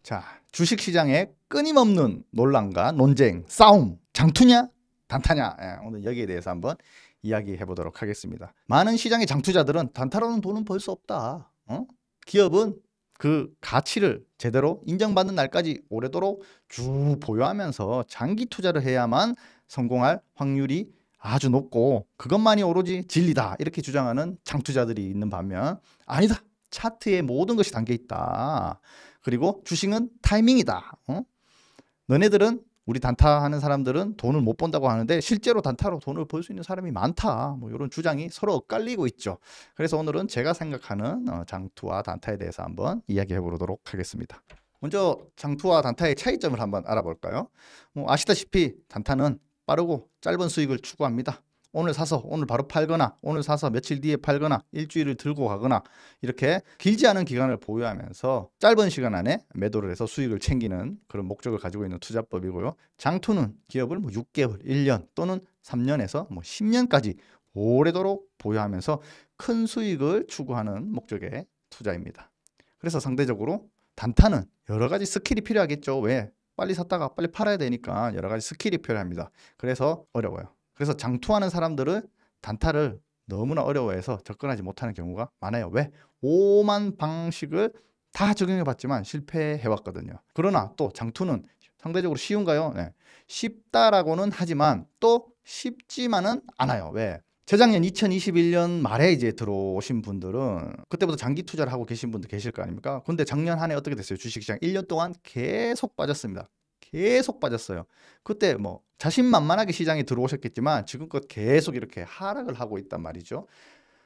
자, 주식시장에 끊임없는 논란과 논쟁, 싸움, 장투냐 단타냐, 오늘 여기에 대해서 한번 이야기해 보도록 하겠습니다. 많은 시장의 장투자들은 단타로는 돈은 벌 수 없다. 기업은 그 가치를 제대로 인정받는 날까지 오래도록 쭉 보유하면서 장기 투자를 해야만 성공할 확률이 아주 높고 그것만이 오로지 진리다 이렇게 주장하는 장투자들이 있는 반면, 아니다, 차트에 모든 것이 담겨 있다. 그리고 주식은 타이밍이다. 너네들은, 우리 단타 하는 사람들은 돈을 못 번다고 하는데 실제로 단타로 돈을 벌 수 있는 사람이 많다. 뭐 이런 주장이 서로 엇갈리고 있죠. 그래서 오늘은 제가 생각하는 장투와 단타에 대해서 한번 이야기해 보도록 하겠습니다. 먼저 장투와 단타의 차이점을 한번 알아볼까요? 아시다시피 단타는 빠르고 짧은 수익을 추구합니다. 오늘 사서 오늘 바로 팔거나, 오늘 사서 며칠 뒤에 팔거나, 일주일을 들고 가거나, 이렇게 길지 않은 기간을 보유하면서 짧은 시간 안에 매도를 해서 수익을 챙기는 그런 목적을 가지고 있는 투자법이고요. 장투는 기업을 6개월, 1년 또는 3년에서 10년까지 오래도록 보유하면서 큰 수익을 추구하는 목적의 투자입니다. 그래서 상대적으로 단타는 여러 가지 스킬이 필요하겠죠. 왜? 빨리 샀다가 빨리 팔아야 되니까 여러 가지 스킬이 필요합니다. 그래서 어려워요. 그래서 장투하는 사람들은 단타를 너무나 어려워해서 접근하지 못하는 경우가 많아요. 왜? 오만 방식을 다 적용해 봤지만 실패해 왔거든요. 그러나 또 장투는 상대적으로 쉬운가요? 네. 쉽다라고는 하지만 또 쉽지만은 않아요. 왜? 재작년 2021년 말에 이제 들어오신 분들은 그때부터 장기 투자를 하고 계신 분들 계실 거 아닙니까? 근데 작년 한 해 어떻게 됐어요? 주식시장 1년 동안 계속 빠졌습니다. 계속 빠졌어요. 그때 자신만만하게 시장에 들어오셨겠지만 지금껏 계속 이렇게 하락을 하고 있단 말이죠.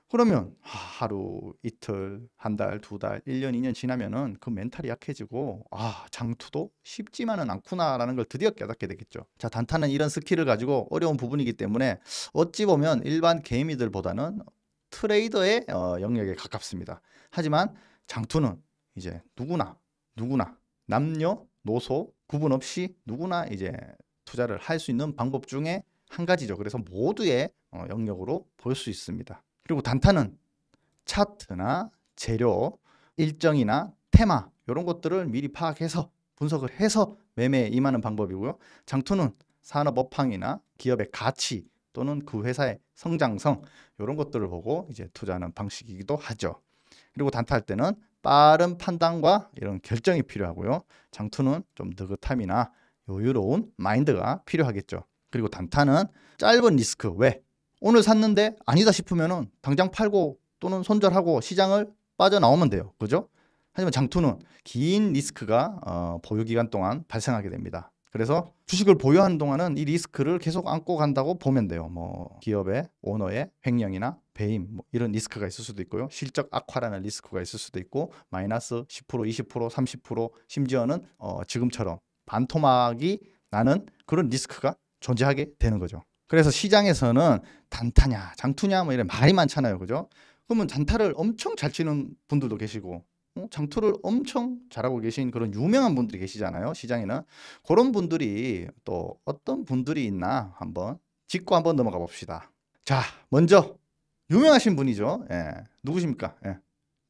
그러면 하루, 이틀, 한 달, 두 달, 1년, 2년 지나면은 그 멘탈이 약해지고 장투도 쉽지만은 않구나라는 걸 드디어 깨닫게 되겠죠. 자, 단타는 이런 스킬을 가지고 어려운 부분이기 때문에 어찌 보면 일반 개미들보다는 트레이더의 영역에 가깝습니다. 하지만 장투는 이제 누구나 남녀, 노소 구분 없이 누구나 이제 투자를 할 수 있는 방법 중에 한 가지죠. 그래서 모두의 영역으로 볼 수 있습니다. 그리고 단타는 차트나 재료, 일정이나 테마 이런 것들을 미리 파악해서 분석을 해서 매매에 임하는 방법이고요. 장투는 산업 업황이나 기업의 가치 또는 그 회사의 성장성 이런 것들을 보고 이제 투자하는 방식이기도 하죠. 그리고 단타할 때는 빠른 판단과 이런 결정이 필요하고요. 장투는 좀 느긋함이나 여유로운 마인드가 필요하겠죠. 그리고 단타는 짧은 리스크. 왜? 오늘 샀는데 아니다 싶으면은 당장 팔고 또는 손절하고 시장을 빠져나오면 돼요. 그죠? 하지만 장투는 긴 리스크가 보유 기간 동안 발생하게 됩니다. 그래서 주식을 보유하는 동안은 이 리스크를 계속 안고 간다고 보면 돼요. 기업의 오너의 횡령이나 배임 이런 리스크가 있을 수도 있고요. 실적 악화라는 리스크가 있을 수도 있고 마이너스 10%, 20%, 30% 심지어는 지금처럼 반토막이 나는 그런 리스크가 존재하게 되는 거죠. 그래서 시장에서는 단타냐 장투냐 이런 말이 많잖아요. 그죠? 그러면 단타를 엄청 잘 치는 분들도 계시고 장투를 엄청 잘하고 계신 그런 유명한 분들이 계시잖아요. 시장에는. 그런 분들이 또 어떤 분들이 있나 한번 짚고 한번 넘어가 봅시다. 자, 먼저 유명하신 분이죠. 누구십니까?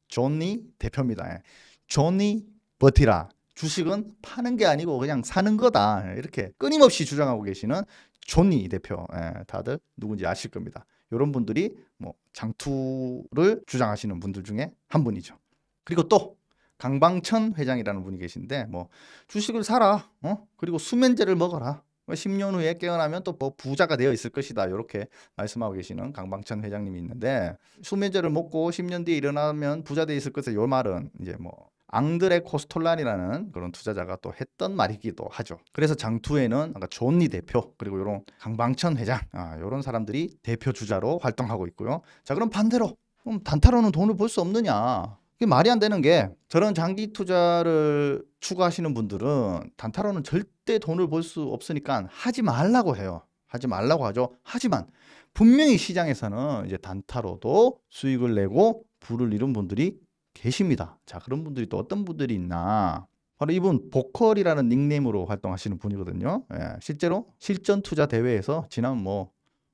존니 대표입니다. 존니 버티라. 주식은 파는 게 아니고 그냥 사는 거다. 이렇게 끊임없이 주장하고 계시는 존니 대표. 다들 누군지 아실 겁니다. 이런 분들이 장투를 주장하시는 분들 중에 한 분이죠. 그리고 또 강방천 회장이라는 분이 계신데 주식을 사라. 그리고 수면제를 먹어라. 10년 후에 깨어나면 또 부자가 되어 있을 것이다. 이렇게 말씀하고 계시는 강방천 회장님이 있는데, 수면제를 먹고 10년 뒤에 일어나면 부자 되어 있을 것에 요 말은 이제 앙드레 코스톨란이라는 그런 투자자가 또 했던 말이기도 하죠. 그래서 장투에는 아까 존니 대표 그리고 이런 강방천 회장 이런 사람들이 대표 주자로 활동하고 있고요. 자, 그럼 반대로 그럼 단타로는 돈을 벌 수 없느냐? 이게 말이 안 되는 게, 저런 장기 투자를 추구하시는 분들은 단타로는 절대 돈을 벌 수 없으니까 하지 말라고 해요. 하지 말라고 하죠. 하지만 분명히 시장에서는 이제 단타로도 수익을 내고 부를 이룬 분들이 계십니다. 자, 그런 분들이 또 어떤 분들이 있나? 바로 이분 보컬이라는 닉네임으로 활동하시는 분이거든요. 실제로 실전 투자 대회에서 지난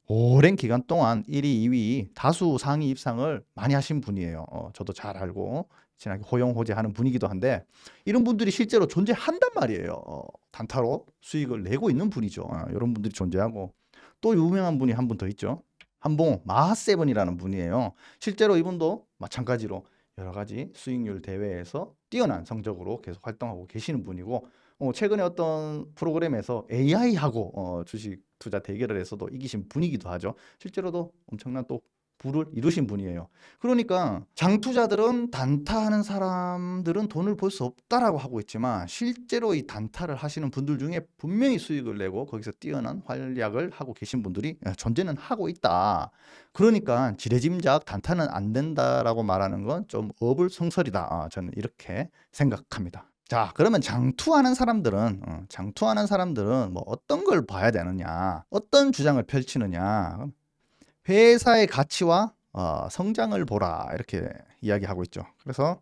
오랜 기간 동안 1위, 2위 다수 상위 입상을 많이 하신 분이에요. 저도 잘 알고 친하게 호용호재하는 분이기도 한데 이런 분들이 실제로 존재한단 말이에요. 단타로 수익을 내고 있는 분이죠. 이런 분들이 존재하고 또 유명한 분이 한 분 더 있죠. 한봉 마하세븐이라는 분이에요. 실제로 이분도 마찬가지로 여러 가지 수익률 대회에서 뛰어난 성적으로 계속 활동하고 계시는 분이고 최근에 어떤 프로그램에서 AI하고 주식 투자 대결을 해서도 이기신 분이기도 하죠. 실제로도 엄청난 또 부를 이루신 분이에요. 그러니까 장투자들은 단타하는 사람들은 돈을 벌 수 없다라고 하고 있지만 실제로 이 단타를 하시는 분들 중에 분명히 수익을 내고 거기서 뛰어난 활약을 하고 계신 분들이 존재는 하고 있다. 그러니까 지레짐작 단타는 안 된다라고 말하는 건 좀 어불성설이다. 저는 이렇게 생각합니다. 자, 그러면 장투하는 사람들은 뭐 어떤 걸 봐야 되느냐, 어떤 주장을 펼치느냐, 회사의 가치와 성장을 보라 이렇게 이야기하고 있죠. 그래서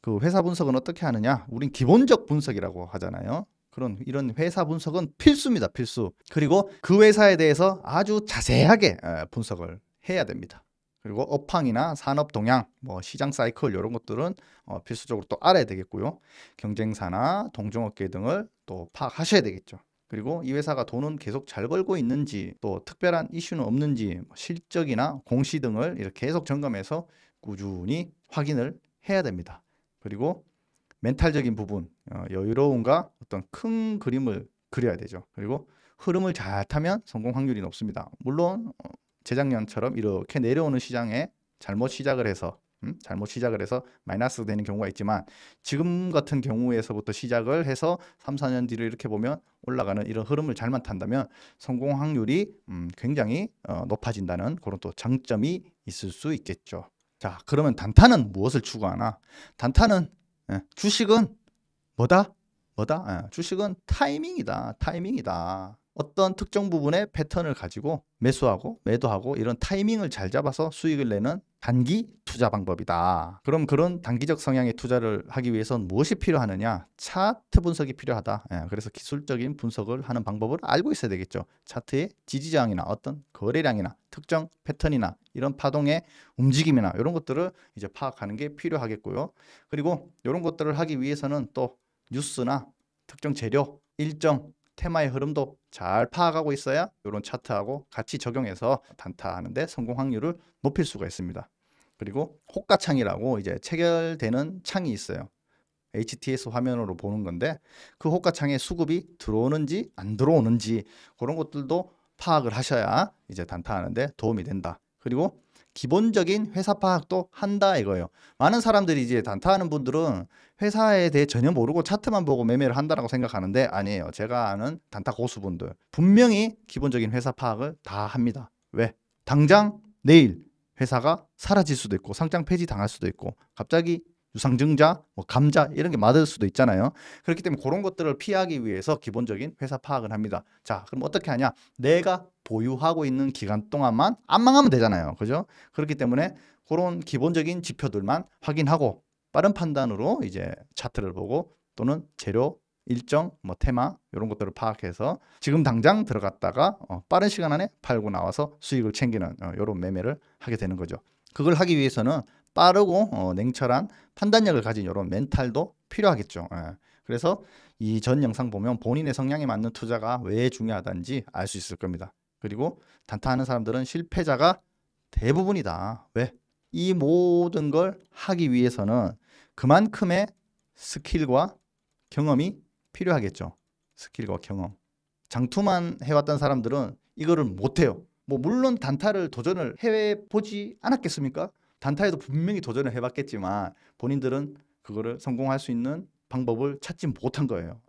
그 회사 분석은 어떻게 하느냐, 우린 기본적 분석이라고 하잖아요. 이런 회사 분석은 필수입니다. 필수. 그리고 그 회사에 대해서 아주 자세하게 분석을 해야 됩니다. 그리고 업황이나 산업 동향, 뭐 시장 사이클 이런 것들은 필수적으로 또 알아야 되겠고요. 경쟁사나 동종업계 등을 또 파악하셔야 되겠죠. 그리고 이 회사가 돈은 계속 잘 벌고 있는지, 또 특별한 이슈는 없는지, 실적이나 공시 등을 이렇게 계속 점검해서 꾸준히 확인을 해야 됩니다. 그리고 멘탈적인 부분, 여유로움과 어떤 큰 그림을 그려야 되죠. 그리고 흐름을 잘 타면 성공 확률이 높습니다. 물론 재작년처럼 이렇게 내려오는 시장에 잘못 시작을 해서 마이너스 되는 경우가 있지만 지금 같은 경우에서부터 시작을 해서 3, 4년 뒤를 이렇게 보면 올라가는 이런 흐름을 잘만 탄다면 성공 확률이 굉장히 높아진다는 그런 또 장점이 있을 수 있겠죠. 자, 그러면 단타는 무엇을 추구하나? 단타는 주식은 뭐다? 주식은 타이밍이다. 어떤 특정 부분의 패턴을 가지고 매수하고 매도하고 이런 타이밍을 잘 잡아서 수익을 내는 단기 투자 방법이다. 그럼 그런 단기적 성향의 투자를 하기 위해서는 무엇이 필요하느냐? 차트 분석이 필요하다. 그래서 기술적인 분석을 하는 방법을 알고 있어야 되겠죠. 차트의 지지저항이나 어떤 거래량이나 특정 패턴이나 이런 파동의 움직임이나 이런 것들을 이제 파악하는 게 필요하겠고요. 그리고 이런 것들을 하기 위해서는 또 뉴스나 특정 재료, 일정, 테마의 흐름도 잘 파악하고 있어야 이런 차트하고 같이 적용해서 단타하는데 성공 확률을 높일 수가 있습니다. 그리고 호가창이라고 이제 체결되는 창이 있어요. HTS 화면으로 보는 건데 그 호가창에 수급이 들어오는지 안 들어오는지 그런 것들도 파악을 하셔야 이제 단타하는데 도움이 된다. 그리고 기본적인 회사 파악도 한다 이거예요. 많은 사람들이 이제 단타하는 분들은 회사에 대해 전혀 모르고 차트만 보고 매매를 한다라고 생각하는데 아니에요. 제가 아는 단타 고수분들 분명히 기본적인 회사 파악을 다 합니다. 왜? 당장 내일 회사가 사라질 수도 있고 상장 폐지 당할 수도 있고 갑자기 유상증자, 뭐 감자 이런 게 맞을 수도 있잖아요. 그렇기 때문에 그런 것들을 피하기 위해서 기본적인 회사 파악을 합니다. 자, 그럼 어떻게 하냐? 내가 보유하고 있는 기간 동안만 안 망하면 되잖아요. 그죠? 그렇기 때문에 그런 기본적인 지표들만 확인하고 빠른 판단으로 이제 차트를 보고 또는 재료, 일정, 뭐 테마 이런 것들을 파악해서 지금 당장 들어갔다가 빠른 시간 안에 팔고 나와서 수익을 챙기는 이런 매매를 하게 되는 거죠. 그걸 하기 위해서는 빠르고 냉철한 판단력을 가진 이런 멘탈도 필요하겠죠. 그래서 이 전 영상 보면 본인의 성향에 맞는 투자가 왜 중요하다는지 알 수 있을 겁니다. 그리고 단타하는 사람들은 실패자가 대부분이다. 왜? 이 모든 걸 하기 위해서는 그만큼의 스킬과 경험이 필요하겠죠. 스킬과 경험. 장투만 해왔던 사람들은 이거를 못해요. 뭐 물론 단타를 도전을 해보지 않았겠습니까? 단타에도 분명히 도전을 해봤겠지만 본인들은 그거를 성공할 수 있는 방법을 찾지 못한 거예요.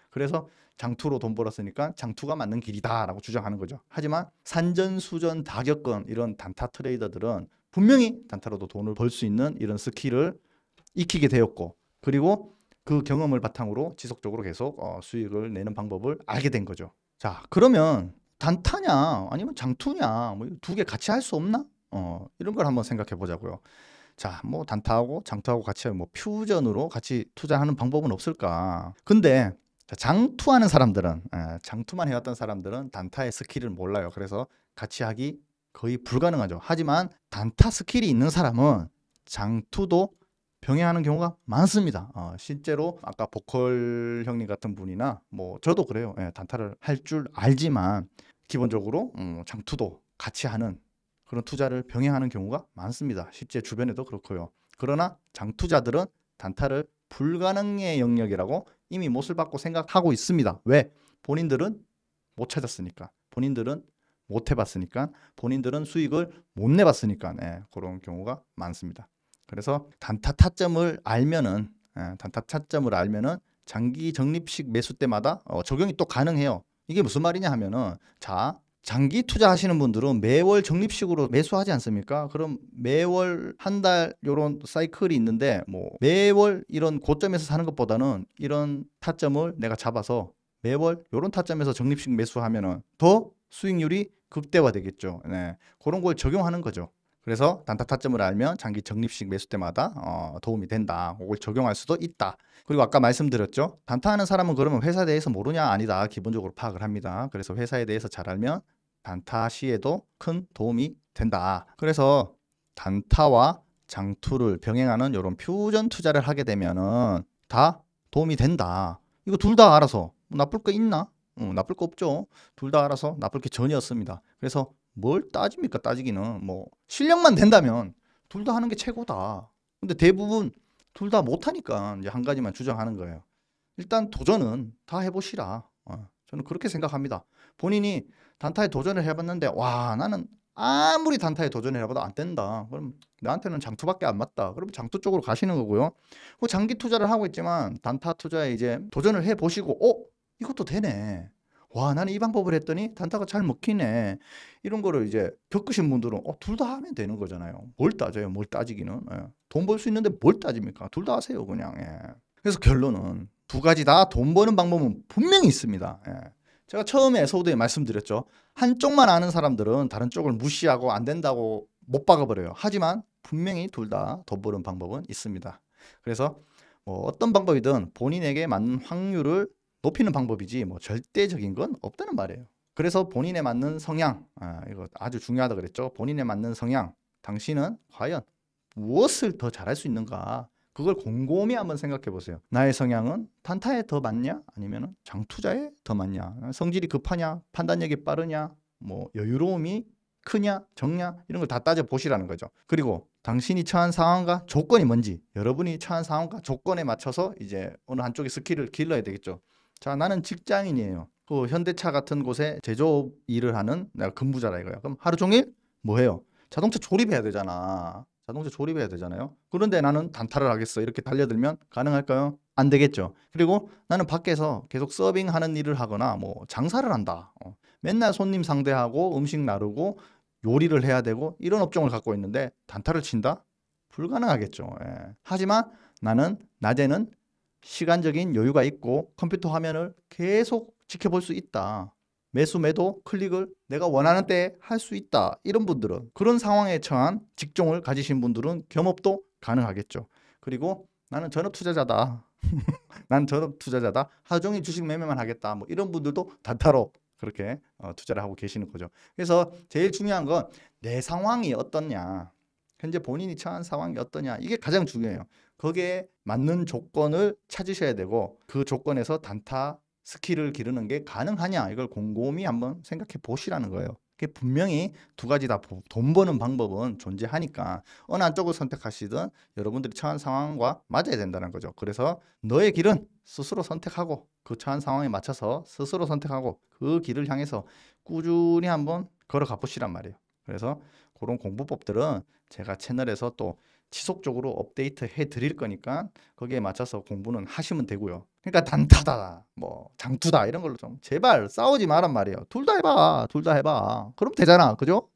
그래서 장투로 돈 벌었으니까 장투가 맞는 길이다라고 주장하는 거죠. 하지만 산전수전 다 겪은 이런 단타 트레이더들은 분명히 단타로도 돈을 벌 수 있는 이런 스킬을 익히게 되었고 그리고 그 경험을 바탕으로 지속적으로 계속 수익을 내는 방법을 알게 된 거죠. 자, 그러면 단타냐 아니면 장투냐 뭐 두 개 같이 할 수 없나? 이런 걸 한번 생각해 보자고요. 자, 뭐 단타하고 장투하고 같이 뭐 퓨전으로 같이 투자하는 방법은 없을까? 근데 장투하는 사람들은 장투만 해왔던 사람들은 단타의 스킬을 몰라요. 그래서 같이 하기 거의 불가능하죠. 하지만 단타 스킬이 있는 사람은 장투도 병행하는 경우가 많습니다. 실제로 아까 보컬 형님 같은 분이나 뭐 저도 그래요. 예, 단타를 할 줄 알지만 기본적으로 장투도 같이 하는 그런 투자를 병행하는 경우가 많습니다. 실제 주변에도 그렇고요. 그러나 장투자들은 단타를 불가능의 영역이라고 이미 못을 받고 생각하고 있습니다. 왜? 본인들은 못 찾았으니까, 본인들은 못 해봤으니까, 본인들은 수익을 못 내봤으니까, 그런 경우가 많습니다. 그래서 단타 타점을 알면은, 단타 타점을 알면은 장기 적립식 매수 때마다 적용이 또 가능해요. 이게 무슨 말이냐 하면은, 자, 장기 투자하시는 분들은 매월 적립식으로 매수하지 않습니까? 그럼 매월 한 달 요런 사이클이 있는데, 뭐 매월 이런 고점에서 사는 것보다는 이런 타점을 내가 잡아서 매월 요런 타점에서 적립식 매수하면은 더 수익률이 극대화되겠죠. 네, 그런 걸 적용하는 거죠. 그래서 단타 타점을 알면 장기 적립식 매수 때마다 도움이 된다. 그걸 적용할 수도 있다. 그리고 아까 말씀드렸죠. 단타하는 사람은 그러면 회사에 대해서 모르냐? 아니다. 기본적으로 파악을 합니다. 그래서 회사에 대해서 잘 알면 단타 시에도 큰 도움이 된다. 그래서 단타와 장투를 병행하는 이런 퓨전 투자를 하게 되면은 다 도움이 된다. 이거 둘 다 알아서 나쁠 거 있나? 나쁠 거 없죠. 둘 다 알아서 나쁠 게 전혀 없습니다. 그래서 뭘 따집니까? 따지기는 뭐 실력만 된다면 둘 다 하는 게 최고다. 근데 대부분 둘 다 못하니까 이제 한 가지만 주장하는 거예요. 일단 도전은 다 해보시라. 저는 그렇게 생각합니다. 본인이 단타에 도전을 해봤는데 와 나는 아무리 단타에 도전을 해봐도 안 된다. 그럼 나한테는 장투밖에 안 맞다. 그러면 장투 쪽으로 가시는 거고요. 장기 투자를 하고 있지만 단타 투자에 이제 도전을 해보시고 이것도 되네. 와 나는 이 방법을 했더니 단타가 잘 먹히네. 이런 거를 이제 겪으신 분들은 둘 다 하면 되는 거잖아요. 뭘 따져요? 뭘 따지기는. 돈 벌 수 있는데 뭘 따집니까? 둘 다 하세요 그냥. 그래서 결론은 두 가지 다 돈 버는 방법은 분명히 있습니다. 제가 처음에 에서도에 말씀드렸죠. 한쪽만 아는 사람들은 다른 쪽을 무시하고 안 된다고 못 박아버려요. 하지만 분명히 둘 다 돈 버는 방법은 있습니다. 그래서 뭐 어떤 방법이든 본인에게 맞는 확률을 높이는 방법이지 뭐 절대적인 건 없다는 말이에요. 그래서 본인에 맞는 성향, 이거 아주 중요하다 그랬죠. 본인에 맞는 성향, 당신은 과연 무엇을 더 잘할 수 있는가? 그걸 곰곰이 한번 생각해 보세요. 나의 성향은 단타에 더 맞냐? 아니면 장투자에 더 맞냐? 성질이 급하냐? 판단력이 빠르냐? 뭐 여유로움이 크냐? 적냐? 이런 걸 다 따져 보시라는 거죠. 그리고 당신이 처한 상황과 조건이 뭔지, 여러분이 처한 상황과 조건에 맞춰서 이제 어느 한쪽의 스킬을 길러야 되겠죠. 자, 나는 직장인이에요. 그 현대차 같은 곳에 제조업 일을 하는 내가 근무자라 이거야. 그럼 하루 종일 뭐 해요? 자동차 조립해야 되잖아. 자동차 조립해야 되잖아요. 그런데 나는 단타를 하겠어. 이렇게 달려들면 가능할까요? 안 되겠죠. 그리고 나는 밖에서 계속 서빙하는 일을 하거나 뭐 장사를 한다. 맨날 손님 상대하고 음식 나르고 요리를 해야 되고 이런 업종을 갖고 있는데 단타를 친다? 불가능하겠죠. 하지만 나는 낮에는 시간적인 여유가 있고 컴퓨터 화면을 계속 지켜볼 수 있다. 매수 매도 클릭을 내가 원하는 때에 할 수 있다. 이런 분들은 그런 상황에 처한 직종을 가지신 분들은 겸업도 가능하겠죠. 그리고 나는 전업 투자자다. 난 전업 투자자다. 하루 종일 주식 매매만 하겠다. 뭐 이런 분들도 단타로 그렇게 투자를 하고 계시는 거죠. 그래서 제일 중요한 건 내 상황이 어떻냐. 현재 본인이 처한 상황이 어떠냐. 이게 가장 중요해요. 거기에 맞는 조건을 찾으셔야 되고 그 조건에서 단타 스킬을 기르는 게 가능하냐 이걸 곰곰이 한번 생각해 보시라는 거예요. 분명히 두 가지 다 돈 버는 방법은 존재하니까 어느 한쪽을 선택하시든 여러분들이 처한 상황과 맞아야 된다는 거죠. 그래서 너의 길은 스스로 선택하고 그 처한 상황에 맞춰서 스스로 선택하고 그 길을 향해서 꾸준히 한번 걸어가 보시란 말이에요. 그래서 그런 공부법들은 제가 채널에서 또 지속적으로 업데이트 해 드릴 거니까 거기에 맞춰서 공부는 하시면 되고요. 그러니까 단타다, 뭐 장투다 이런 걸로 좀 제발 싸우지 마란 말이에요. 둘 다 해봐, 둘 다 해봐. 그럼 되잖아, 그죠?